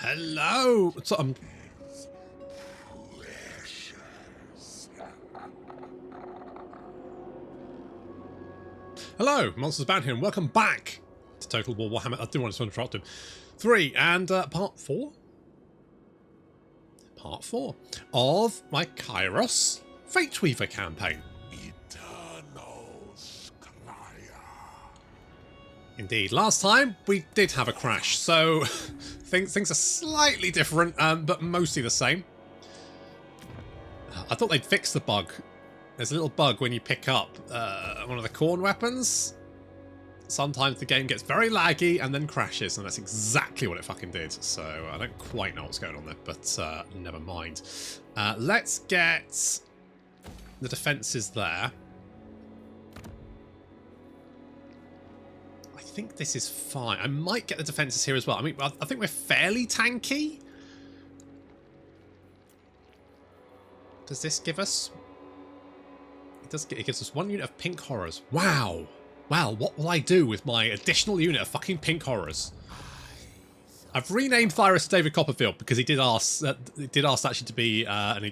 Hello! So, hello, Monsters Bound here, and welcome back to Total War Warhammer. I didn't want to interrupt him. 3 and part 4? Part 4 of my Kairos Fateweaver Campaign. Indeed, last time we did have a crash, so things are slightly different, but mostly the same. I thought they'd fix the bug. There's a little bug when you pick up one of the Khorne weapons. Sometimes the game gets very laggy and then crashes, and that's exactly what it fucking did. So I don't quite know what's going on there, but never mind. Let's get the defences there. I think this is fine. I might get the defences here as well. I mean, I think we're fairly tanky. Does this give us... It gives us 1 unit of pink horrors. Wow. Wow, what will I do with my additional unit of fucking pink horrors? I've renamed Thyros David Copperfield because he did ask actually to be a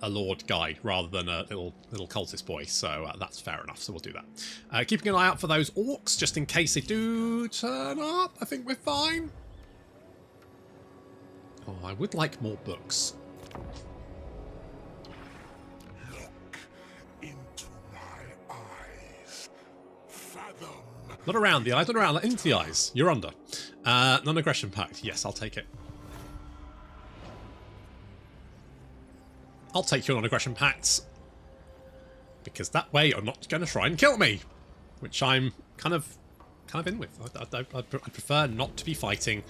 lord guy rather than a little cultist boy, so that's fair enough, so we'll do that. Keeping an eye out for those orcs just in case they do turn up. I think we're fine. Oh, I would like more books. Not around the eyes, not around, into the eyes. You're under. Non-aggression pact. Yes, I'll take it. I'll take your non-aggression pacts. Because that way you're not going to try and kill me. Which I'm kind of in with. I prefer not to be fighting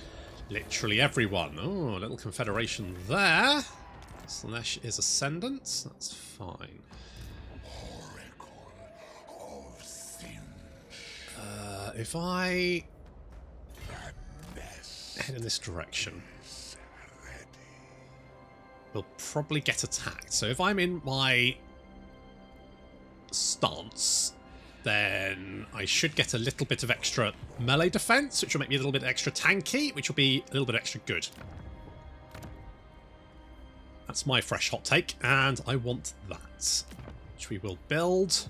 literally everyone. Oh, a little confederation there. Slanesh is ascendant. That's fine. If I head in this direction, we'll probably get attacked. So if I'm in my stance, then I should get a little bit of extra melee defense, which will make me a little bit extra tanky, which will be a little bit extra good. That's my fresh hot take, and I want that, which we will build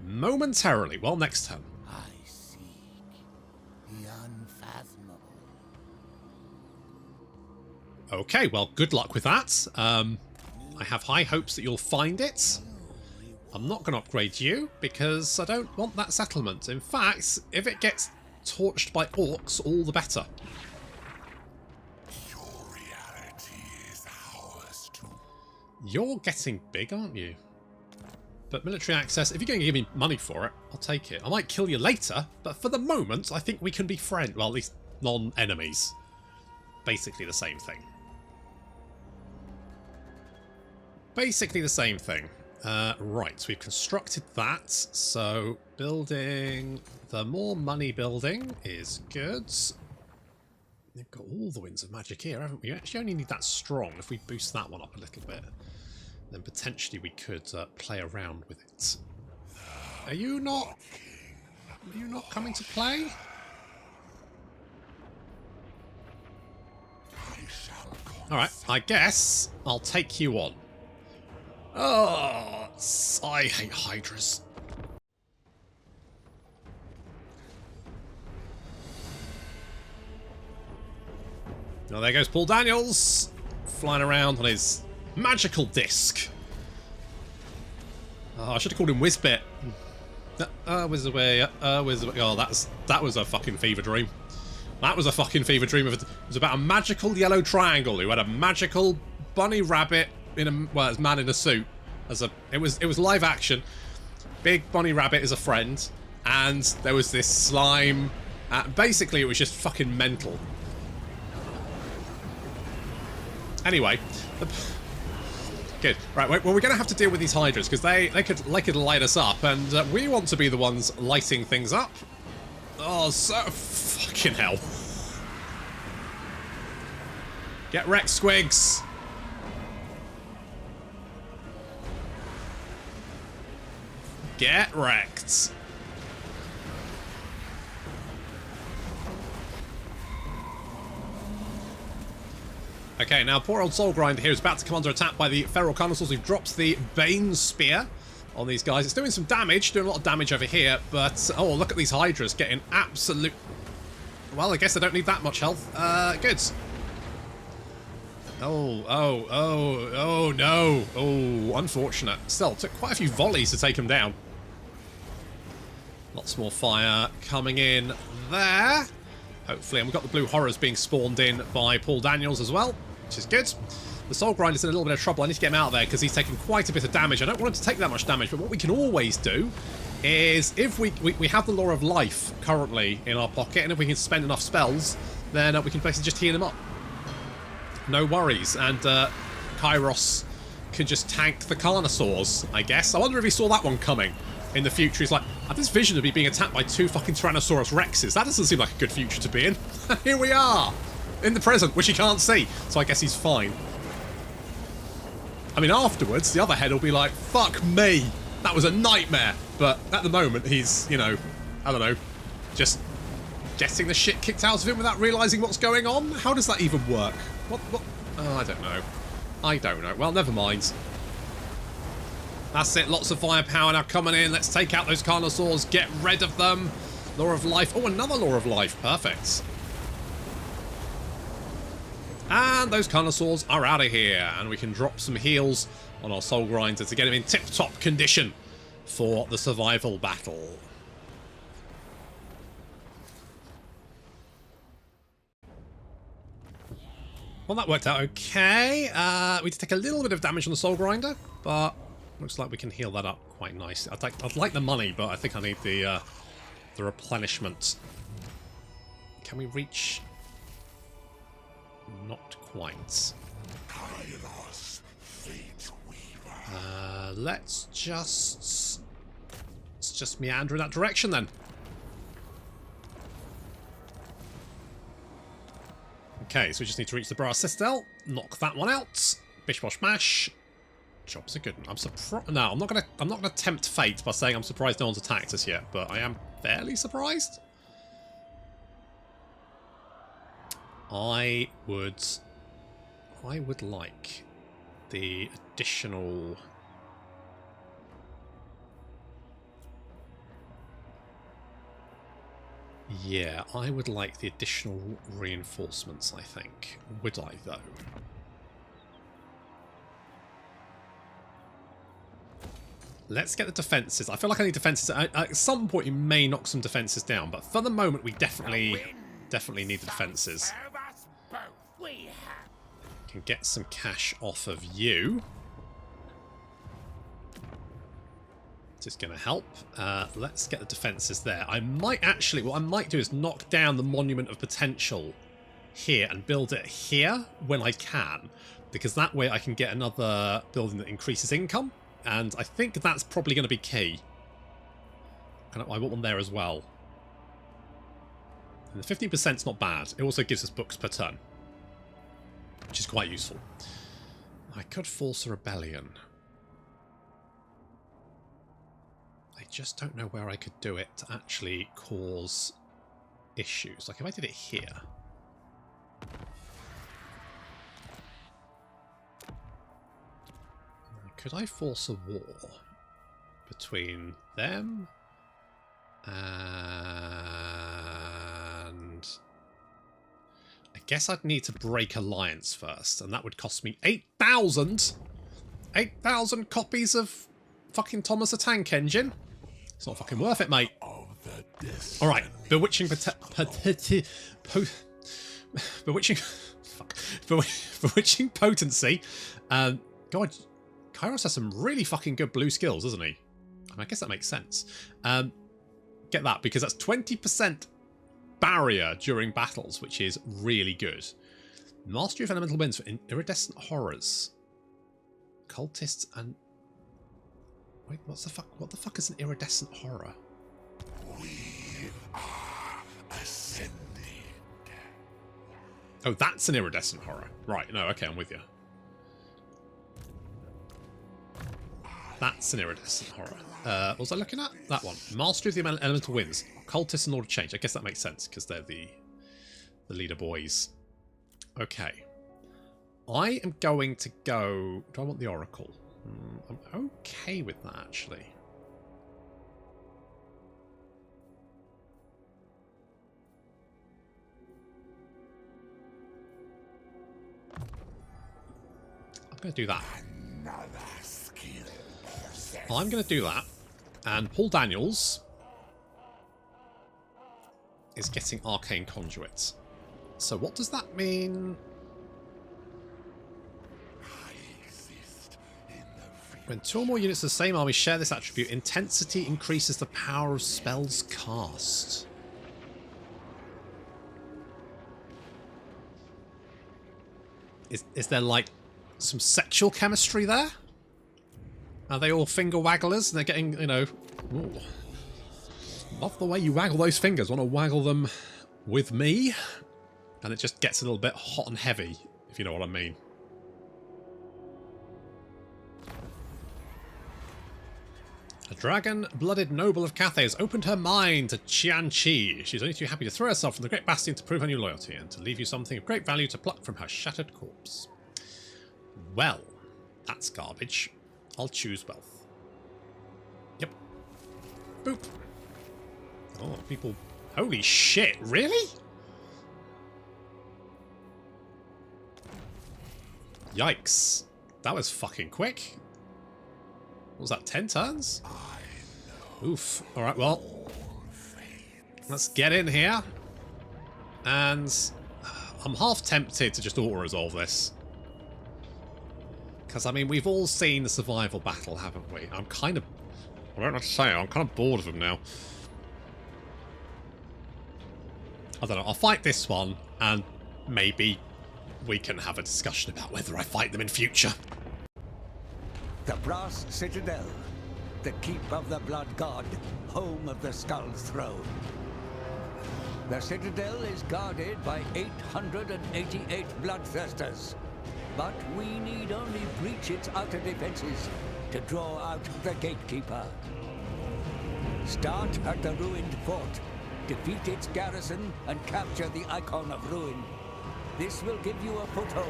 momentarily. Well, next turn. Okay, well, good luck with that. I have high hopes that you'll find it. I'm not going to upgrade you because I don't want that settlement. In fact, if it gets torched by orcs, all the better. Your reality is ours too. You're getting big, aren't you? But military access, if you're going to give me money for it, I'll take it. I might kill you later, but for the moment, I think we can be friends. Well, at least non-enemies. Basically the same thing. Basically the same thing. Right, so we've constructed that. So building the more money building is good. We've got all the winds of magic here, haven't we? We actually only need that strong. If we boost that one up a little bit, then potentially we could play around with it. Are you not coming to play? Alright, I guess I'll take you on. Oh, I hate hydras. Oh, there goes Paul Daniels, flying around on his magical disc. Oh, I should have called him Whizbit. Whizaway, Whizaway. Oh, that was a fucking fever dream. That was a fucking fever dream. It was about a magical yellow triangle who had a magical bunny rabbit in a, well, it's man in a suit. It was live action. Big bunny rabbit is a friend, and there was this slime. Basically, it was just fucking mental. Anyway, good. Right, well, we're going to have to deal with these hydras because they could light us up, and we want to be the ones lighting things up. Oh, so fucking hell! Get wrecked, squigs. Get wrecked. Okay, now poor old Soul Grinder here is about to come under attack by the Feral Carnosaurs who drops the Bane Spear on these guys. It's doing some damage, doing a lot of damage over here, but oh, look at these Hydras getting absolute... Well, I guess they don't need that much health. Good. Oh no. Oh, unfortunate. Still, took quite a few volleys to take him down. Lots more fire coming in there. Hopefully, and we've got the blue horrors being spawned in by Paul Daniels as well, which is good. The Soul Grinder's in a little bit of trouble. I need to get him out of there because he's taking quite a bit of damage. I don't want him to take that much damage, but what we can always do is if we have the Law of Life currently in our pocket, and if we can spend enough spells, then we can basically just heal him up. No worries. And Kairos can just tank the Carnosaurs, I guess. I wonder if he saw that one coming in the future. He's like, I have this vision of me being attacked by 2 fucking Tyrannosaurus Rexes. That doesn't seem like a good future to be in. Here we are, in the present, which he can't see. So I guess he's fine. I mean, afterwards, the other head will be like, fuck me, that was a nightmare. But at the moment, he's, you know, I don't know, just getting the shit kicked out of him without realising what's going on? How does that even work? What? Oh, I don't know. I don't know. Well, never mind. That's it. Lots of firepower now coming in. Let's take out those Carnosaurs. Get rid of them. Law of Life. Oh, another Law of Life. Perfect. And those Carnosaurs are out of here. And we can drop some heals on our Soul Grinder to get him in tip-top condition for the survival battle. Well, that worked out okay. We did take a little bit of damage on the Soul Grinder, but looks like we can heal that up quite nicely. I'd like the money, but I think I need the replenishment. Can we reach? Not quite. Kairos Fateweaver. Let's just meander in that direction then. Okay, so we just need to reach the Brass Citadel, knock that one out. Bish bosh bash. Job's a good one. I'm surprised. No, I'm not gonna tempt fate by saying I'm surprised no one's attacked us yet, but I am fairly surprised. I would like the additional. Yeah, I would like the additional reinforcements, I think. Would I, though? Let's get the defences. I feel like I need defences. At some point, you may knock some defences down, but for the moment, we definitely need the defences. Can get some cash off of you. Is going to help. Let's get the defences there. I might actually, what I might do is knock down the Monument of Potential here and build it here when I can, because that way I can get another building that increases income, and I think that's probably going to be key. And I want one there as well. And the 15% is not bad. It also gives us books per turn, which is quite useful. I could force a rebellion. I just don't know where I could do it to actually cause issues. Like if I did it here. Could I force a war between them and... I guess I'd need to break alliance first, and that would cost me 8,000 copies of fucking Thomas the Tank Engine. It's not fucking worth it, mate. Alright, bewitching bewitching potency. God, Kairos has some really fucking good blue skills, doesn't he? I guess that makes sense. Get that, because that's 20% barrier during battles, which is really good. Mastery of Elemental Winds for Iridescent Horrors. Cultists and... Wait, what the fuck is an iridescent horror? We are ascending. Oh, that's an iridescent horror. Right, no, okay, I'm with you. That's an iridescent horror. What was I looking at? That one. Mastery of the Elemental Winds. Cultists and Lord of Change. I guess that makes sense, because they're the leader boys. Okay. I am going to go... Do I want the Oracle? I'm okay with that, actually. I'm going to do that. I'm going to do that. And Paul Daniels is getting Arcane Conduits. So what does that mean? When 2 or more units of the same army share this attribute, intensity increases the power of spells cast. Is there like some sexual chemistry there? Are they all finger wagglers? And they're getting, you know... Ooh. Love the way you waggle those fingers. Want to waggle them with me? And it just gets a little bit hot and heavy, if you know what I mean. A dragon-blooded noble of Cathay has opened her mind to Tzeentch. She's only too happy to throw herself from the Great Bastion to prove her new loyalty and to leave you something of great value to pluck from her shattered corpse. Well, that's garbage. I'll choose wealth. Yep. Boop. Oh, people... Holy shit, really? Yikes. That was fucking quick. What was that, 10 turns? Oof. Alright, well. Let's get in here. And I'm half tempted to just auto-resolve this. Because, I mean, we've all seen the survival battle, haven't we? I'm kind of... I don't know what to say, I'm kind of bored of them now. I don't know, I'll fight this one, and maybe we can have a discussion about whether I fight them in future. The Brass Citadel, the keep of the Blood God, home of the Skull's throne. The Citadel is guarded by 888 bloodthirsters, but we need only breach its outer defenses to draw out the gatekeeper. Start at the ruined fort, defeat its garrison, and capture the Icon of Ruin. This will give you a foothold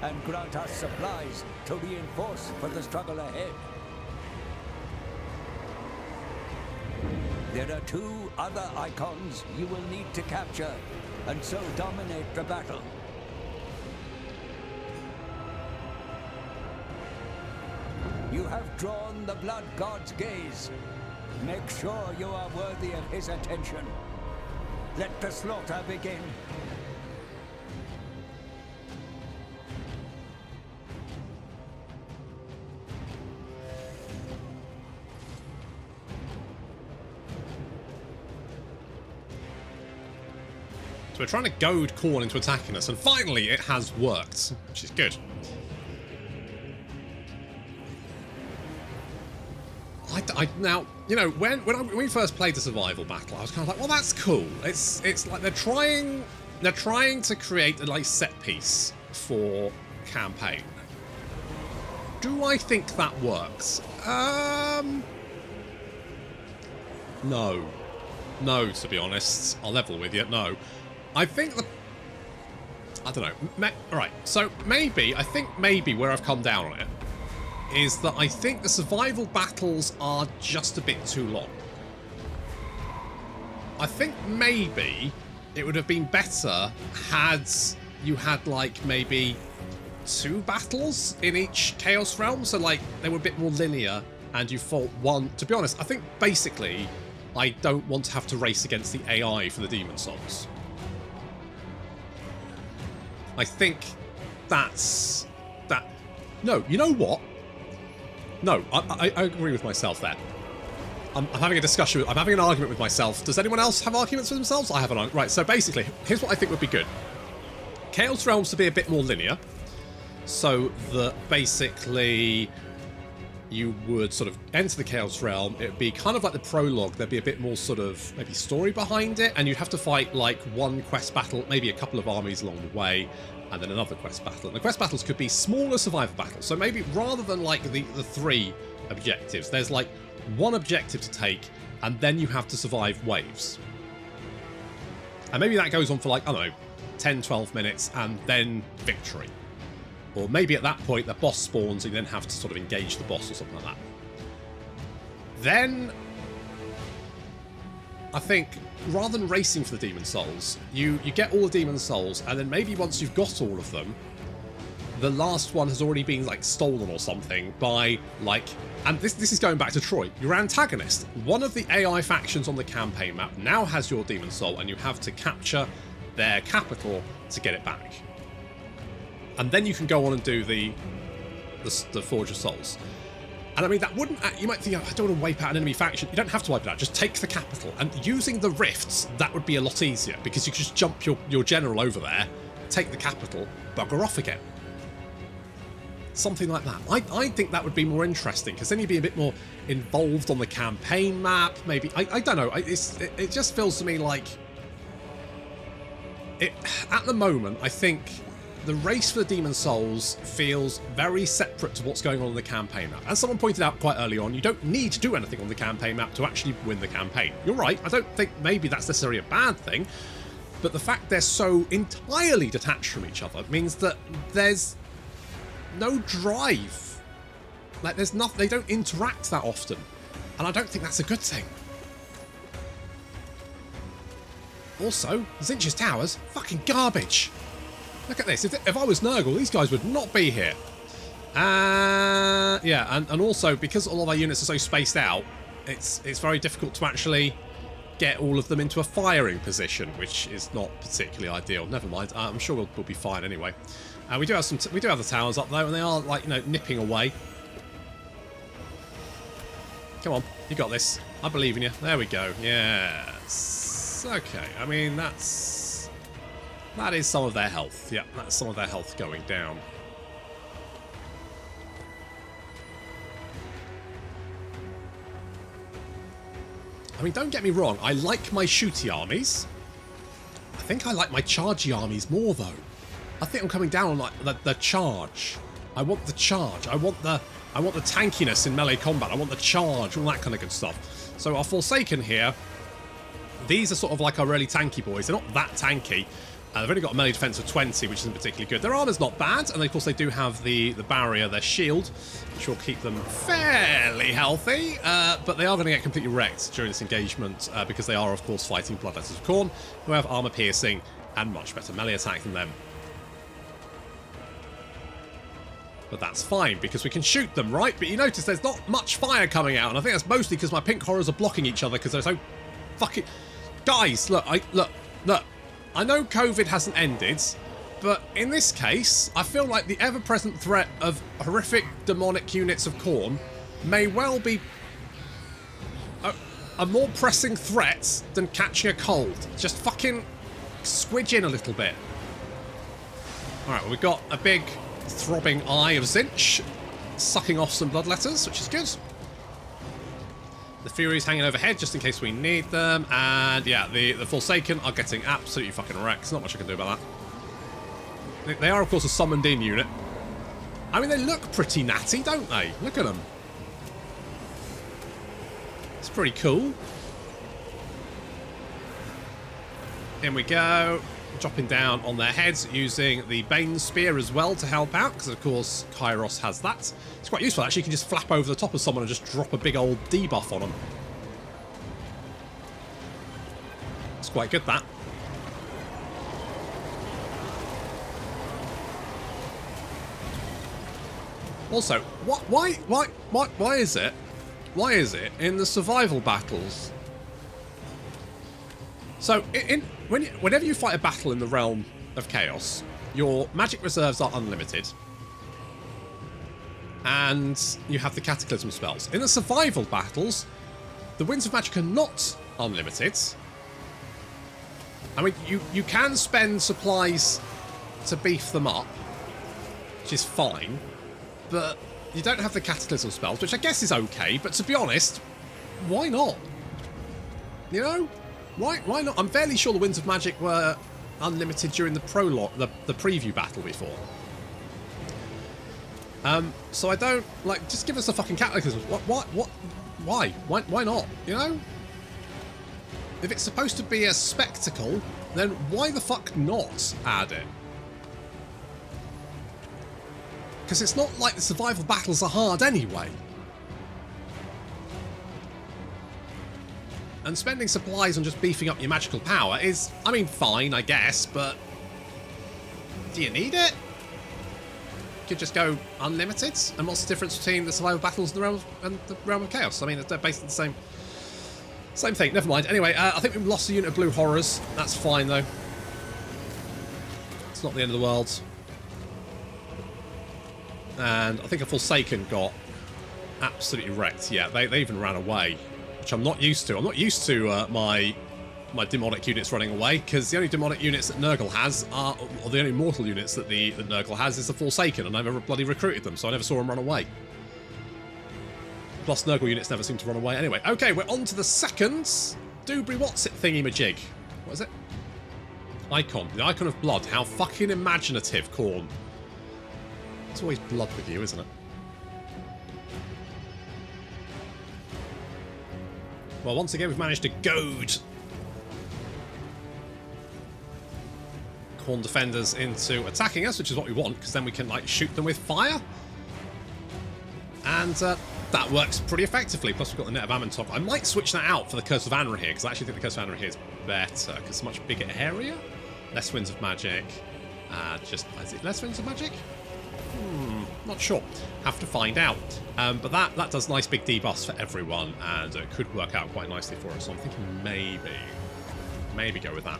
and grant us supplies to reinforce for the struggle ahead. There are 2 other icons you will need to capture, and so dominate the battle. You have drawn the Blood God's gaze. Make sure you are worthy of his attention. Let the slaughter begin. So we're trying to goad Khorne into attacking us, and finally it has worked, which is good. Now, you know, when we first played the survival battle, I was kind of like, well, that's cool. It's like they're trying to create a like set piece for campaign. Do I think that works? No, to be honest, I'll level with you. No, I think I don't know. Alright, so I think maybe where I've come down on it is that I think the survival battles are just a bit too long. I think maybe it would have been better had you had like maybe 2 battles in each Chaos Realm, so like they were a bit more linear and you fought one. To be honest, I think basically I don't want to have to race against the AI for the Demon Souls. I think that's that. No, you know what? No, I agree with myself there. I'm having a discussion. I'm having an argument with myself. Does anyone else have arguments with themselves? I have an argument. Right, so basically, here's what I think would be good. Chaos Realms to be a bit more linear. So that basically you would sort of enter the Chaos Realm. It would be kind of like the prologue. There'd be a bit more sort of maybe story behind it. And you'd have to fight like one quest battle, maybe a couple of armies along the way, and then another quest battle. And the quest battles could be smaller survival battles. So maybe rather than like the 3 objectives, there's like 1 objective to take, and then you have to survive waves. And maybe that goes on for like, I don't know, 10, 12 minutes, and then victory. Or maybe at that point the boss spawns and you then have to sort of engage the boss or something like that. Then I think rather than racing for the Demon Souls, you get all the Demon Souls, and then maybe once you've got all of them, the last one has already been like stolen or something by like, and this is going back to Troy, your antagonist. One of the AI factions on the campaign map now has your Demon Soul, and you have to capture their capital to get it back. And then you can go on and do the Forge of Souls. And I mean, that wouldn't... You might think, oh, I don't want to wipe out an enemy faction. You don't have to wipe it out. Just take the capital. And using the rifts, that would be a lot easier, because you could just jump your general over there, take the capital, bugger off again. Something like that. I think that would be more interesting, because then you'd be a bit more involved on the campaign map. Maybe... I don't know. It just feels to me like... At the moment, I think... the race for the Demon Souls feels very separate to what's going on the campaign map. As someone pointed out quite early on, you don't need to do anything on the campaign map to actually win the campaign. You're right, I don't think maybe that's necessarily a bad thing, but the fact they're so entirely detached from each other means that there's no drive. Like, there's nothing, they don't interact that often, and I don't think that's a good thing. Also, Tzeentch's towers, fucking garbage. Look at this. If I was Nurgle, these guys would not be here. Yeah, and also, because all of our units are so spaced out, it's very difficult to actually get all of them into a firing position, which is not particularly ideal. Never mind. I'm sure we'll be fine anyway. We do have the towers up though, and they are, like, you know, nipping away. Come on, you got this. I believe in you. There we go. Yes. Okay. I mean, that is some of their health. Yeah, that's some of their health going down. I mean, don't get me wrong, I like my shooty armies. I think I like my chargey armies more, though. I think I'm coming down on like the charge. I want the charge. I want the tankiness in melee combat. I want the charge, all that kind of good stuff. So our Forsaken here, these are sort of like our really tanky boys. They're not that tanky. They've only got a melee defense of 20, which isn't particularly good. Their armor's not bad, and of course they do have the barrier, their shield, which will keep them fairly healthy, but they are going to get completely wrecked during this engagement, because they are, of course, fighting Bloodletters of Khorne, who have armor piercing and much better melee attack than them. But that's fine, because we can shoot them, right? But you notice there's not much fire coming out, and I think that's mostly because my pink horrors are blocking each other, because they're so fucking... Guys, look. I know COVID hasn't ended, but in this case, I feel like the ever-present threat of horrific demonic units of Khorne may well be a more pressing threat than catching a cold. Just fucking squidge in a little bit. Alright, well, we've got a big throbbing eye of Tzeentch sucking off some bloodletters, which is good. The Furies hanging overhead just in case we need them. And yeah, the Forsaken are getting absolutely fucking wrecked. There's not much I can do about that. They are, of course, a summoned in unit. I mean, they look pretty natty, don't they? Look at them. It's pretty cool. In we go. Dropping down on their heads using the Bane Spear as well to help out, because of course Kairos has that. It's quite useful actually. You can just flap over the top of someone and just drop a big old debuff on them. It's quite good, that. Also, why is it in the survival battles? So, whenever you fight a battle in the Realm of Chaos, your magic reserves are unlimited. And you have the Cataclysm spells. In the survival battles, the Winds of Magic are not unlimited. I mean, you can spend supplies to beef them up, which is fine, but you don't have the Cataclysm spells, which I guess is okay, but to be honest, why not? You know? Why not? I'm fairly sure the Winds of Magic were unlimited during the prologue, the preview battle before. So I don't, like, just give us a fucking Cataclysm. Why? Why not? You know? If it's supposed to be a spectacle, then why the fuck not add it? Because it's not like the survival battles are hard anyway. And spending supplies on just beefing up your magical power is, I mean, fine, I guess, but do you need it? You could just go unlimited. And what's the difference between the survival battles and the Realm of Chaos? I mean, they're basically the same thing. Never mind. Anyway, I think we've lost a unit of blue horrors. That's fine, though. It's not the end of the world. And I think a Forsaken got absolutely wrecked. Yeah, they even ran away, which I'm not used to. I'm not used to my demonic units running away, because the only demonic units that Nurgle has are, or the only mortal units that that Nurgle has is the Forsaken, and I've never bloody recruited them, so I never saw them run away. Plus, Nurgle units never seem to run away. Anyway, okay, we're on to the second Doobry What's-It thingy-majig. What is it? Icon. The Icon of Blood. How fucking imaginative, Khorne. It's always blood with you, isn't it? Well, once again, we've managed to goad Khorne defenders into attacking us, which is what we want, because then we can, like, shoot them with fire. And that works pretty effectively. Plus, we've got the Net of Ammon-Top. I might switch that out for the Curse of Anra here, because I actually think the Curse of Anra here is better, because it's a much bigger area. Less Winds of Magic. Is it less Winds of Magic? Not sure. Have to find out. But that does nice big debuffs for everyone, and it could work out quite nicely for us. So I'm thinking maybe go with that.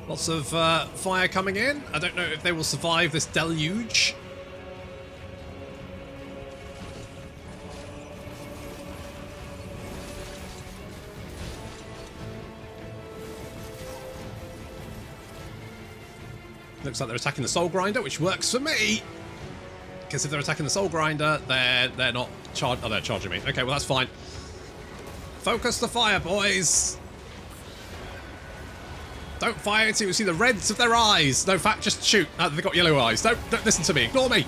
Lots of fire coming in. I don't know if they will survive this deluge. Looks like they're attacking the Soul Grinder, which works for me. Because if they're attacking the Soul Grinder, they're not charged. Oh, they're charging me. Okay, well, that's fine. Focus the fire, boys. Don't fire until you see the reds of their eyes. No, fact, just shoot. They've got yellow eyes. Don't listen to me. Ignore me.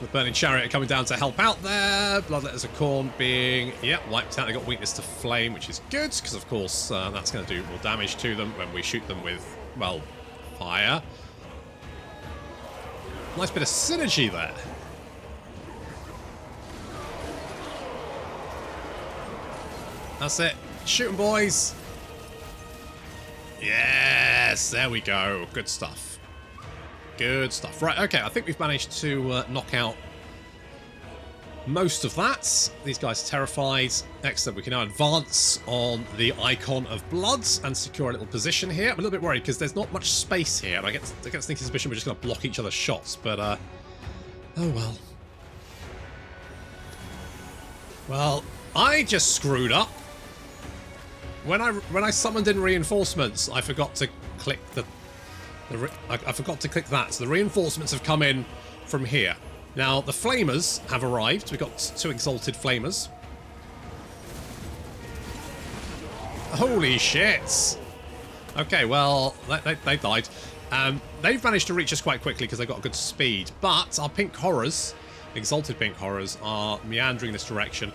The Burning Chariot coming down to help out there. Bloodletters of Khorne being, wiped out. They got weakness to flame, which is good, because of course that's going to do more damage to them when we shoot them with, well, fire. Nice bit of synergy there. That's it. Shoot 'em, boys. Yes, there we go. Good stuff. Good stuff. Right, okay, I think we've managed to knock out most of that. These guys are terrified. Excellent. We can now advance on the Icon of Blood and secure a little position here. I'm a little bit worried because there's not much space here, and I get sneaky suspicion we're just going to block each other's shots, but oh well. Well, I just screwed up. When I summoned in reinforcements, I forgot to click I forgot to click that, so the reinforcements have come in from here. Now, the Flamers have arrived. We've got 2 Exalted Flamers. Holy shit! Okay, well, they died. They've managed to reach us quite quickly because they've got good speed, but our Pink Horrors, Exalted Pink Horrors, are meandering this direction.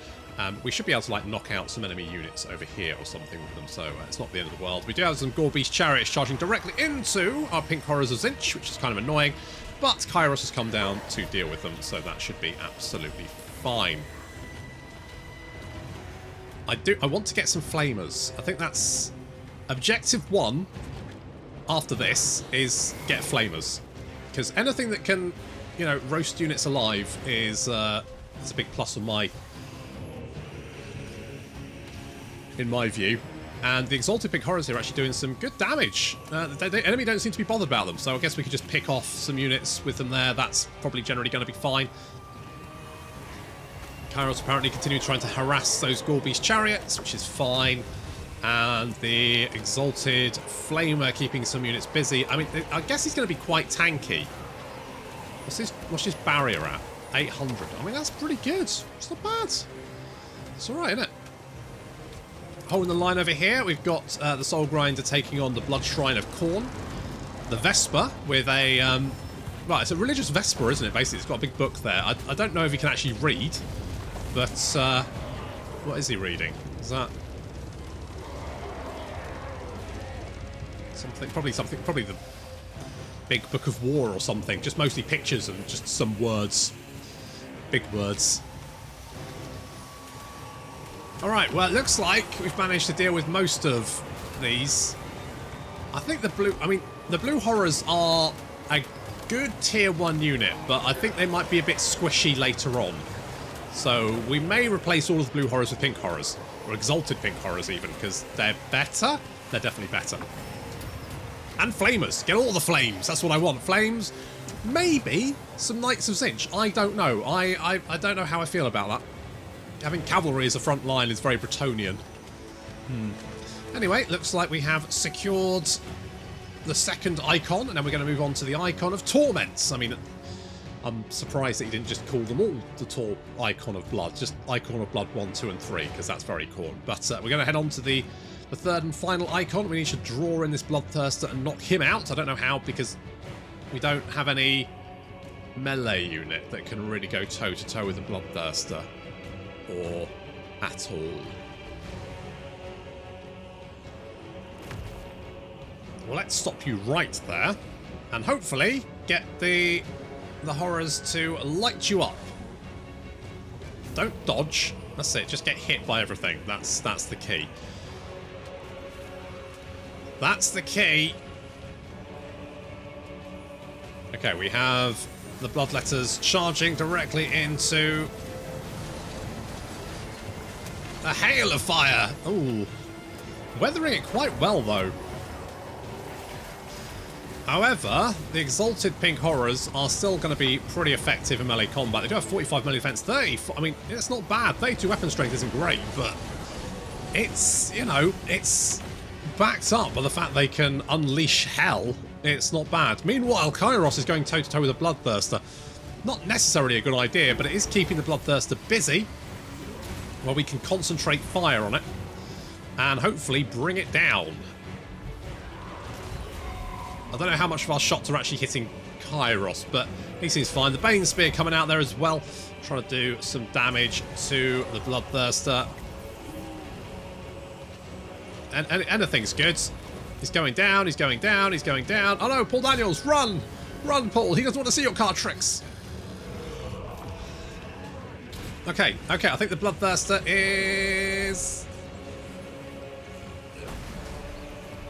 We should be able to, like, knock out some enemy units over here or something with them, so it's not the end of the world. We do have some Gore-Beast Chariots charging directly into our Pink Horrors of Tzeentch, which is kind of annoying, but Kairos has come down to deal with them, so that should be absolutely fine. I want to get some Flamers. I think that's objective 1 after this is get Flamers, because anything that can, you know, roast units alive is a big plus on in my view. And the Exalted Pink Horrors here are actually doing some good damage. The enemy don't seem to be bothered about them, so I guess we could just pick off some units with them there. That's probably generally going to be fine. Kairos apparently continuing trying to harass those Gore-Beast Chariots, which is fine. And the Exalted Flamer keeping some units busy. I mean, I guess he's going to be quite tanky. What's his barrier at? 800. I mean, that's pretty good. It's not bad. It's alright, isn't it? Holding the line over here, we've got the Soul Grinder taking on the Blood Shrine of Khorne. The Vesper with a... well, it's a religious Vesper, isn't it, basically? It's got a big book there. I don't know if he can actually read, but... what is he reading? Is that... Probably the Big Book of War or something. Just mostly pictures and just some words. Big words. Alright, well, it looks like we've managed to deal with most of these. I think the blue horrors are a good tier 1 unit, but I think they might be a bit squishy later on. So we may replace all of the blue horrors with pink horrors. Or exalted pink horrors even, because they're better. They're definitely better. And flamers. Get all the flames. That's what I want. Flames. Maybe some Knights of Tzeentch. I don't know. I don't know how I feel about that. Having cavalry as a front line is very Bretonian. Anyway, looks like we have secured the second icon, and then we're going to move on to the icon of torments. I mean, I'm surprised that he didn't just call them all the icon of blood, just icon of blood 1, 2, and 3, because that's very Khorne. But we're going to head on to the third and final icon. We need to draw in this bloodthirster and knock him out. I don't know how, because we don't have any melee unit that can really go toe to toe with the bloodthirster. Or at all. Well, let's stop you right there, and hopefully get the horrors to light you up. Don't dodge. That's it. Just get hit by everything. That's the key. That's the key. Okay, we have the bloodletters charging directly into a hail of fire. Ooh. Weathering it quite well, though. However, the exalted pink horrors are still going to be pretty effective in melee combat. They do have 45 melee defense, 30. I mean, it's not bad. 32 weapon strength isn't great, but it's, you know, it's backed up by the fact they can unleash hell. It's not bad. Meanwhile, Kairos is going toe-to-toe with a bloodthirster. Not necessarily a good idea, but it is keeping the bloodthirster busy, where we can concentrate fire on it and hopefully bring it down. I don't know how much of our shots are actually hitting Kairos, but he seems fine. The Bane Spear coming out there as well, trying to do some damage to the bloodthirster. And anything's good. He's going down, he's going down, he's going down. Oh no, Paul Daniels, run! Run, Paul, he doesn't want to see your card tricks. Okay, I think the bloodthirster is...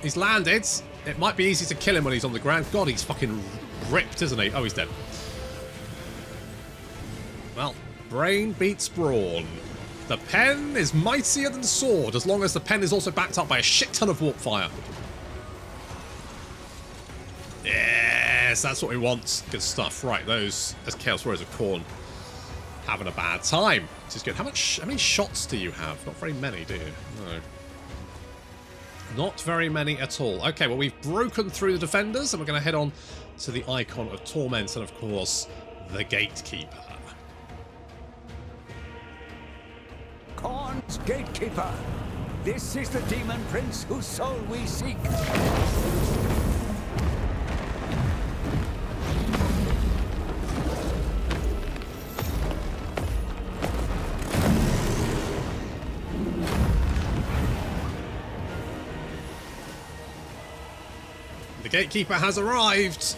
He's landed. It might be easy to kill him when he's on the ground. God, he's fucking ripped, isn't he? Oh, he's dead. Well, brain beats brawn. The pen is mightier than the sword, as long as the pen is also backed up by a shit ton of warp fire. Yes, that's what we want. Good stuff. Right, those as Chaos Warriors of Khorne having a bad time, which is good. How many shots do you have? Not very many, do you? No. Not very many at all. Okay, well, we've broken through the defenders, and we're going to head on to the icon of torment, and of course, the gatekeeper. Khorne's gatekeeper. This is the demon prince whose soul we seek. The gatekeeper has arrived.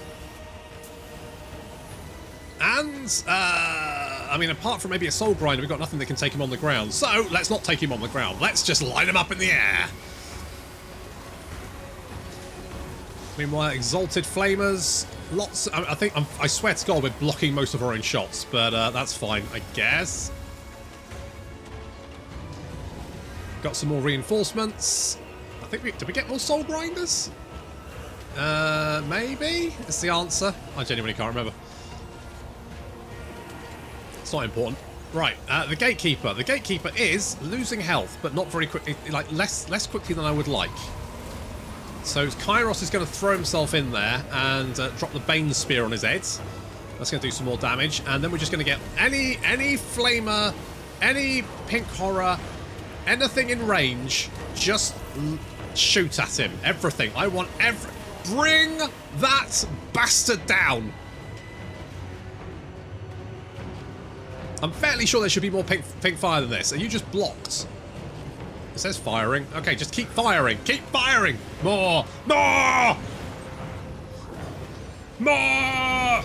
And, I mean, apart from maybe a soul grinder, we've got nothing that can take him on the ground. So, let's not take him on the ground. Let's just line him up in the air. Meanwhile, exalted flamers. Lots. I swear to God, we're blocking most of our own shots, but that's fine, I guess. Got some more reinforcements. I think did we get more soul grinders? Maybe? It's the answer. I genuinely can't remember. It's not important. Right, the gatekeeper. The gatekeeper is losing health, but not very quickly, like less quickly than I would like. So Kairos is going to throw himself in there and drop the Bane Spear on his head. That's going to do some more damage, and then we're just going to get any flamer, any pink horror, anything in range, just shoot at him. Everything. I want bring that bastard down. I'm fairly sure there should be more pink fire than this. Are you just blocked? It says firing. Okay, just keep firing. Keep firing. More. More. More.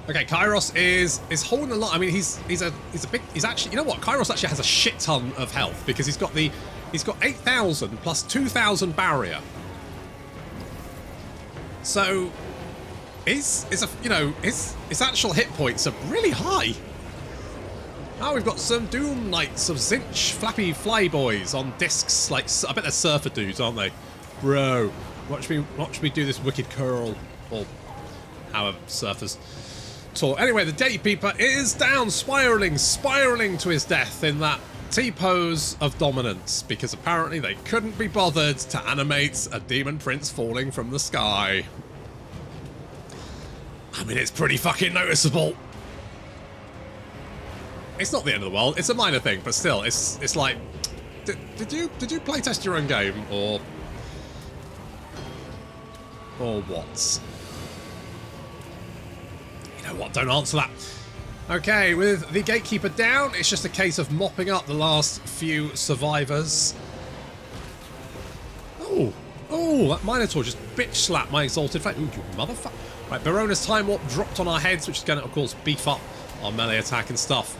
Okay, Kairos is holding a lot. I mean, he's a big. He's actually, you know what? Kairos actually has a shit ton of health because he's got 8,000 plus 2,000 barrier. So his actual hit points are really high. Now we've got some Doom Knights of Tzeentch flappy flyboys on discs. Like, I bet they're surfer dudes, aren't they? Bro, watch me do this wicked curl, or however surfers talk. Anyway, the gatekeeper is down, spiraling to his death in that T-pose of dominance, because apparently they couldn't be bothered to animate a demon prince falling from the sky. I mean, it's pretty fucking noticeable. It's not the end of the world. It's a minor thing, but still, it's like, did you playtest your own game, or what? You know what? Don't answer that. Okay, with the gatekeeper down, it's just a case of mopping up the last few survivors. Oh, that Minotaur just bitch slapped my exalted flame. Ooh, you motherfucker! Right, Barona's time warp dropped on our heads, which is going to, of course, beef up our melee attack and stuff.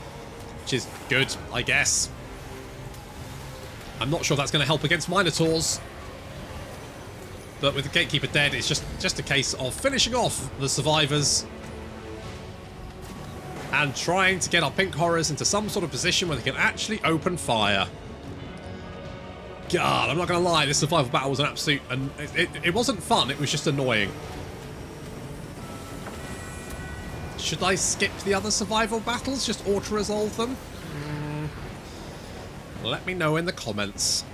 Which is good, I guess. I'm not sure that's going to help against Minotaurs. But with the gatekeeper dead, it's just a case of finishing off the survivors and trying to get our pink horrors into some sort of position where they can actually open fire. God, I'm not going to lie, this survival battle was an absolute... And it wasn't fun, it was just annoying. Should I skip the other survival battles? Just auto-resolve them? Let me know in the comments.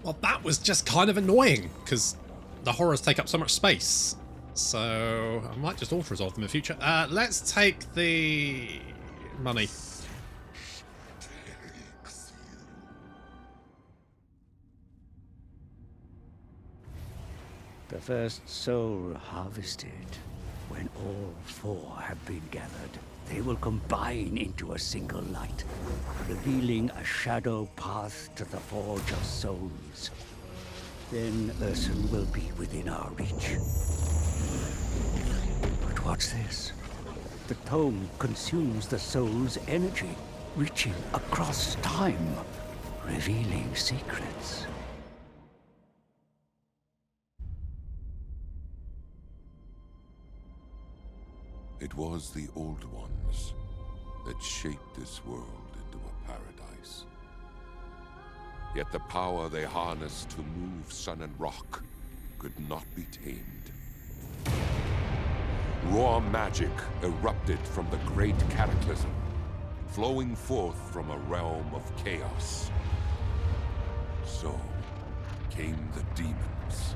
Well, that was just kind of annoying, because the horrors take up so much space. So, I might just auto-resolve them in the future. Let's take the money. The first soul harvested. When all four have been gathered, they will combine into a single light, revealing a shadow path to the Forge of Souls. Then Ursun will be within our reach. But what's this? The tome consumes the soul's energy, reaching across time, revealing secrets. It was the Old Ones that shaped this world into a paradise. Yet the power they harnessed to move sun and rock could not be tamed. Raw magic erupted from the great cataclysm, flowing forth from a realm of chaos. So came the demons.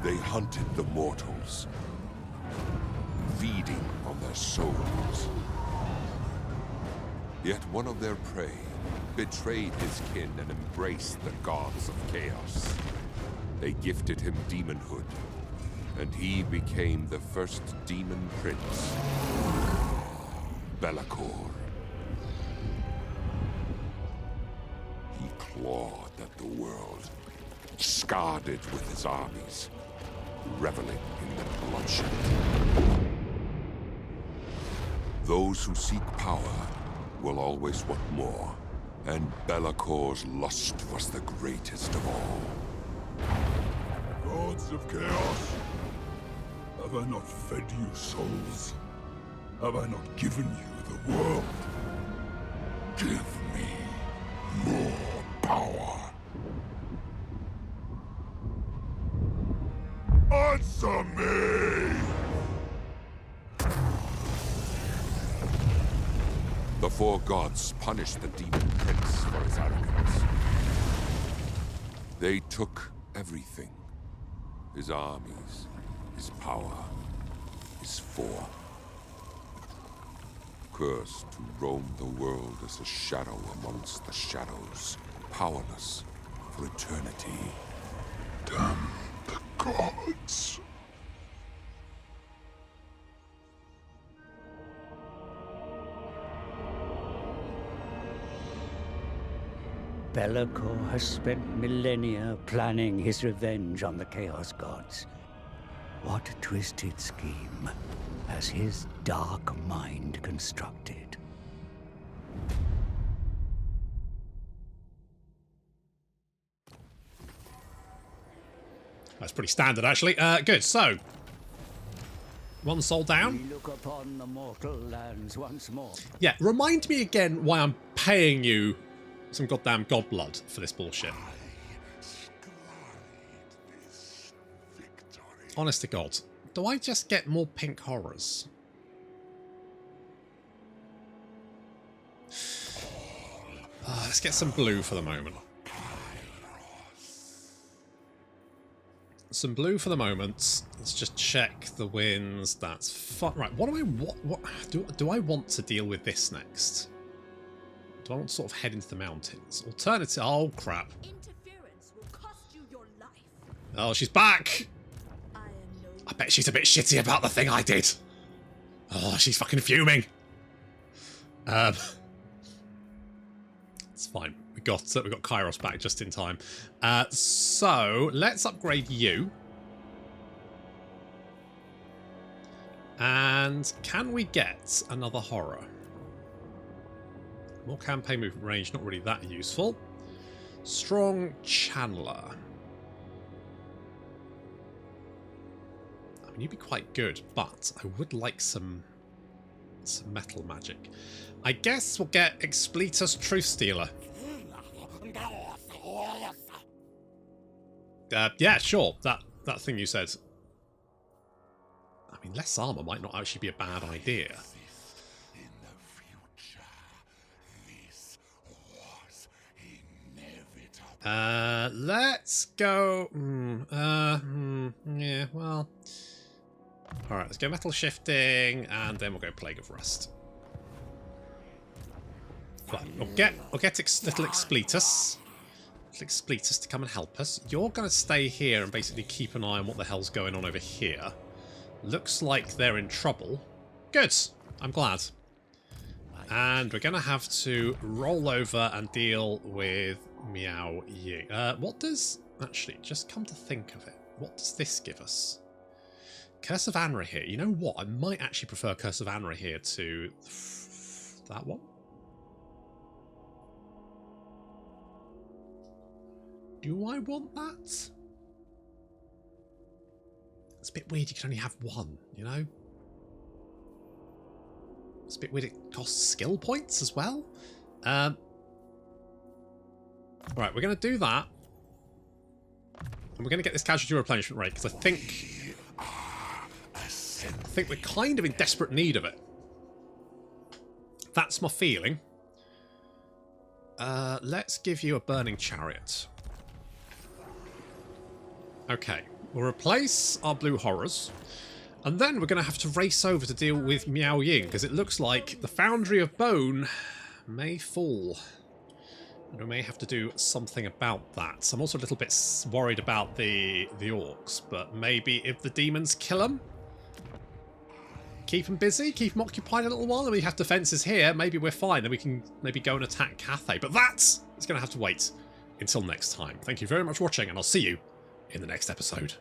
They hunted the mortals, feeding on their souls. Yet one of their prey betrayed his kin and embraced the gods of chaos. They gifted him demonhood, and he became the first demon prince, Be'lakor. He clawed at the world, scarred it with his armies, reveling in the bloodshed. Those who seek power will always want more, And Bellacor's lust was the greatest of all. Gods of chaos, have I not fed you souls? Have I not given you the world? Give me more power. Answer me! The four gods punished the demon prince for his arrogance. They took everything. His armies, his power, his form. Cursed to roam the world as a shadow amongst the shadows, powerless for eternity. Damn the gods. Be'lakor has spent millennia planning his revenge on the Chaos Gods. What a twisted scheme has his dark mind constructed. That's pretty standard, actually. Good, so... one soul down. We look upon the mortal lands once more. Yeah, remind me again why I'm paying you some goddamn god blood for this bullshit. Honest to God, do I just get more pink horrors? Let's get some blue for the moment. Some blue for the moment. Let's just check the winds. That's fun. Right, what do I want? What do I want to deal with this next? Do I want to sort of head into the mountains? Alternative. Oh crap! Interference will cost you your life. Oh, she's back. No I bet she's a bit shitty about the thing I did. Oh, she's fucking fuming. It's fine. We got Kairos back just in time. So let's upgrade you. And can we get another horror? More campaign movement range, not really that useful. Strong channeler. I mean, you'd be quite good, but I would like some metal magic. I guess we'll get Expletus Truth Stealer. Yeah, sure. That thing you said. I mean, less armor might not actually be a bad idea. Let's go. Yeah, well. Alright, let's go Metal Shifting, and then we'll go Plague of Rust. Right, we'll get little Expletus. Little Expletus to come and help us. You're going to stay here and basically keep an eye on what the hell's going on over here. Looks like they're in trouble. Good. I'm glad. And we're going to have to roll over and deal with Miao Ying. What does... Actually, just come to think of it. What does this give us? Curse of Anra here. You know what? I might actually prefer Curse of Anra here to that one. Do I want that? It's a bit weird you can only have one, you know? It's a bit weird it costs skill points as well. Right, we're going to do that. And we're going to get this casualty replenishment rate, because I think we're kind of in desperate need of it. That's my feeling. Let's give you a Burning Chariot. Okay, we'll replace our blue horrors. And then we're going to have to race over to deal with Miao Ying, because it looks like the Foundry of Bone may fall. And we may have to do something about that. So I'm also a little bit worried about the orcs, but maybe if the demons kill them, keep them busy, keep them occupied a little while, and we have defences here, maybe we're fine, then we can maybe go and attack Cathay. But that's going to have to wait until next time. Thank you very much for watching, and I'll see you in the next episode.